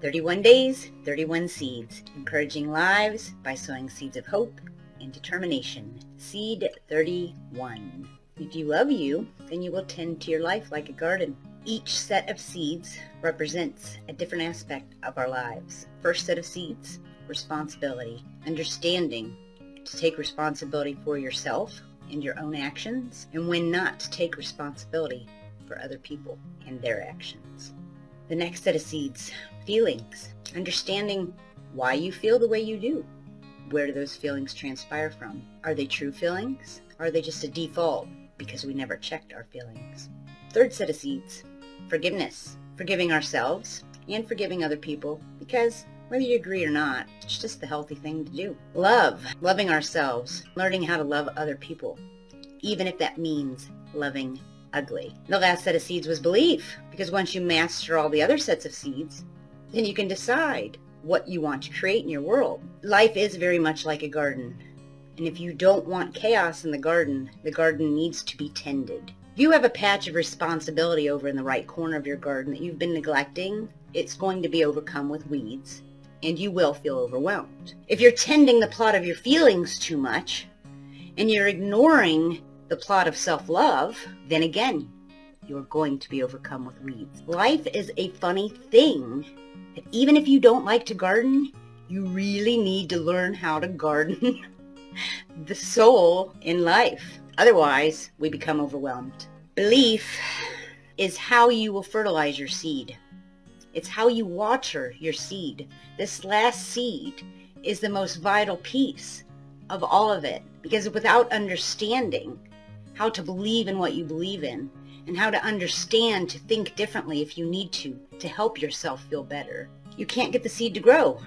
31 days, 31 seeds, encouraging lives by sowing seeds of hope and determination. Seed 31. If you love you, then you will tend to your life like a garden. Each set of seeds represents a different aspect of our lives. First set of seeds, responsibility, understanding to take responsibility for yourself and your own actions, and when not to take responsibility for other people and their actions. The next set of seeds, feelings, understanding why you feel the way you do. Where do those feelings transpire from? Are they true feelings? Or are they just a default because we never checked our feelings? Third set of seeds, forgiveness, forgiving ourselves and forgiving other people, because whether you agree or not, it's just the healthy thing to do. Love, loving ourselves, learning how to love other people, even if that means loving ugly. The last set of seeds was belief, because once you master all the other sets of seeds, then you can decide what you want to create in your world. Life is very much like a garden, and if you don't want chaos in the garden needs to be tended. If you have a patch of responsibility over in the right corner of your garden that you've been neglecting, it's going to be overcome with weeds, and you will feel overwhelmed. If you're tending the plot of your feelings too much, and you're ignoring the plot of self-love, then again, you're going to be overcome with weeds. Life is a funny thing that even if you don't like to garden, you really need to learn how to garden the soul in life. Otherwise, we become overwhelmed. Belief is how you will fertilize your seed. It's how you water your seed. This last seed is the most vital piece of all of it, because without understanding how to believe in what you believe in, and how to understand to think differently if you need to help yourself feel better, you can't get the seed to grow.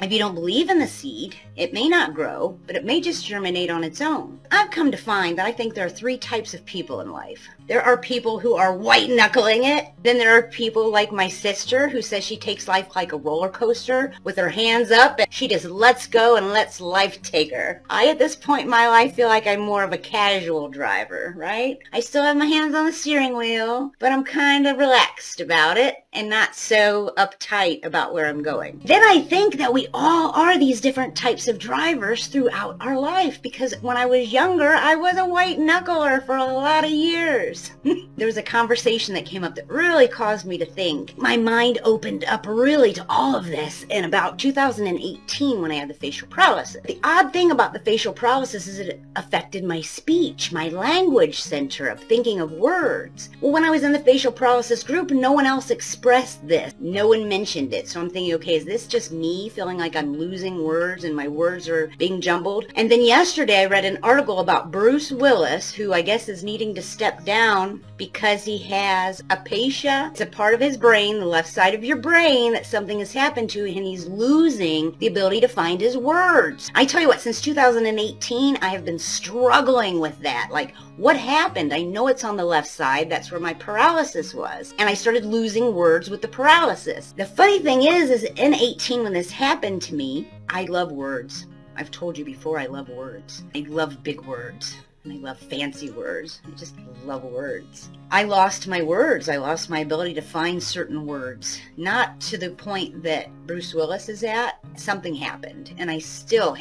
If you don't believe in the seed, it may not grow, but it may just germinate on its own. I've come to find that I think there are three types of people in life. There are people who are white-knuckling it. Then there are people like my sister who says she takes life like a roller coaster with her hands up and she just lets go and lets life take her. I, at this point in my life, feel like I'm more of a casual driver, right? I still have my hands on the steering wheel, but I'm kind of relaxed about it and not so uptight about where I'm going. Then I think that we all are these different types of drivers throughout our life, because when I was younger, I was a white knuckler for a lot of years. There was a conversation that came up that really caused me to think. My mind opened up really to all of this in about 2018 when I had the facial paralysis. The odd thing about the facial paralysis is it affected my speech, my language center of thinking of words. Well, when I was in the facial paralysis group, no one else expressed this. No one mentioned it. So I'm thinking, okay, is this just me feeling like I'm losing words and my words are being jumbled? And then yesterday I read an article about Bruce Willis, who I guess is needing to step down because he has aphasia. It's a part of his brain, the left side of your brain, that something has happened to, and he's losing the ability to find his words. I tell you what, since 2018, I have been struggling with that. Like, what happened? I know it's on the left side. That's where my paralysis was. And I started losing words with the paralysis. The funny thing is in 18, when this happened to me, I love words. I've told you before, I love words. I love big words. And I love fancy words. I just love words. I lost my words. I lost my ability to find certain words. Not to the point that Bruce Willis is at. Something happened. And I still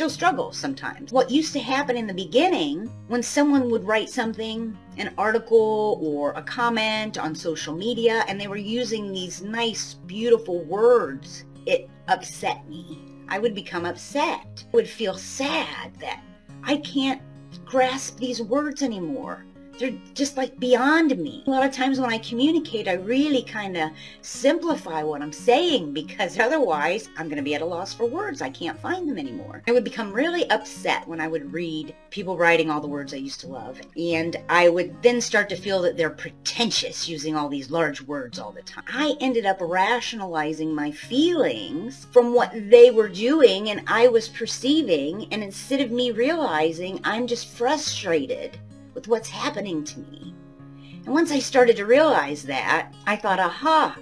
struggle sometimes. What used to happen in the beginning, when someone would write something, an article or a comment on social media, and they were using these nice, beautiful words, it upset me. I would become upset. I would feel sad that I can't grasp these words anymore. They're just like beyond me. A lot of times when I communicate, I really kind of simplify what I'm saying, because otherwise I'm going to be at a loss for words. I can't find them anymore. I would become really upset when I would read people writing all the words I used to love. And I would then start to feel that they're pretentious using all these large words all the time. I ended up rationalizing my feelings from what they were doing and I was perceiving. And instead of me realizing, I'm just frustrated with what's happening to me. And once I started to realize that, I thought, aha,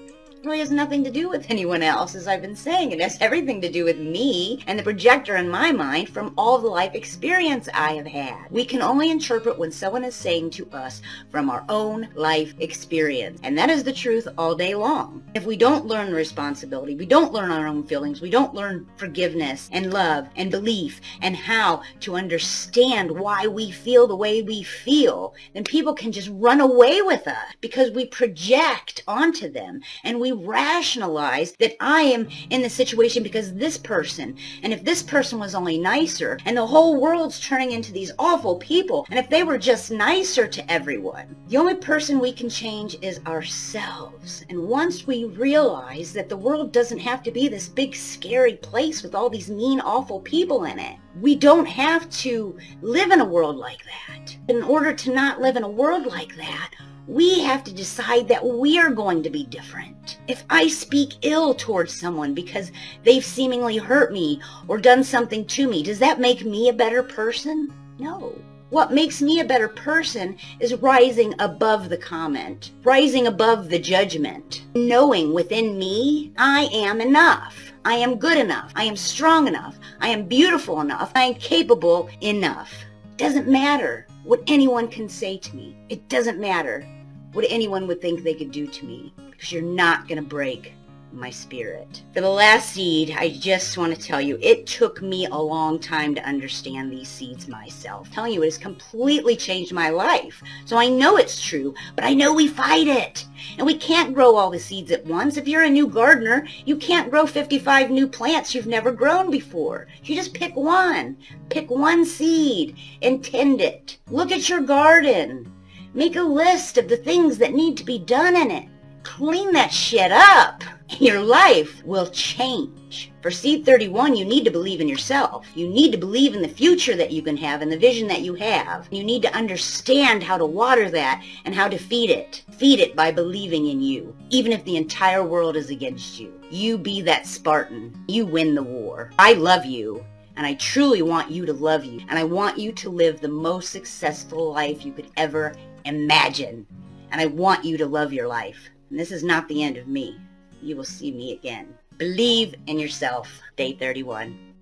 really has nothing to do with anyone else, as I've been saying. It has everything to do with me and the projector in my mind from all the life experience I have had. We can only interpret what someone is saying to us from our own life experience. And that is the truth all day long. If we don't learn responsibility, we don't learn our own feelings, we don't learn forgiveness and love and belief and how to understand why we feel the way we feel, then people can just run away with us because we project onto them and we rationalize that I am in the situation because this person, and if this person was only nicer, and the whole world's turning into these awful people, and if they were just nicer to everyone. The only person we can change is ourselves. And once we realize that the world doesn't have to be this big scary place with all these mean awful people in it, we don't have to live in a world like that. In order to not live in a world like that, we have to decide that we are going to be different. If I speak ill towards someone because they've seemingly hurt me or done something to me, does that make me a better person? No. What makes me a better person is rising above the comment, rising above the judgment, knowing within me I am enough. I am good enough. I am strong enough. I am beautiful enough. I am capable enough. It doesn't matter what anyone can say to me. It doesn't matter what anyone would think they could do to me, because you're not going to break my spirit. For the last seed, I just want to tell you, it took me a long time to understand these seeds myself. I'm telling you, it has completely changed my life. So I know it's true, but I know we fight it. And we can't grow all the seeds at once. If you're a new gardener, you can't grow 55 new plants you've never grown before. You just pick one. Pick one seed and tend it. Look at your garden. Make a list of the things that need to be done in it. Clean that shit up. Your life will change. For seed 31, you need to believe in yourself. You need to believe in the future that you can have and the vision that you have. You need to understand how to water that and how to feed it. Feed it by believing in you. Even if the entire world is against you, you be that Spartan. You win the war. I love you. And I truly want you to love you. And I want you to live the most successful life you could ever imagine. And I want you to love your life. And this is not the end of me. You will see me again. Believe in yourself. Day 31.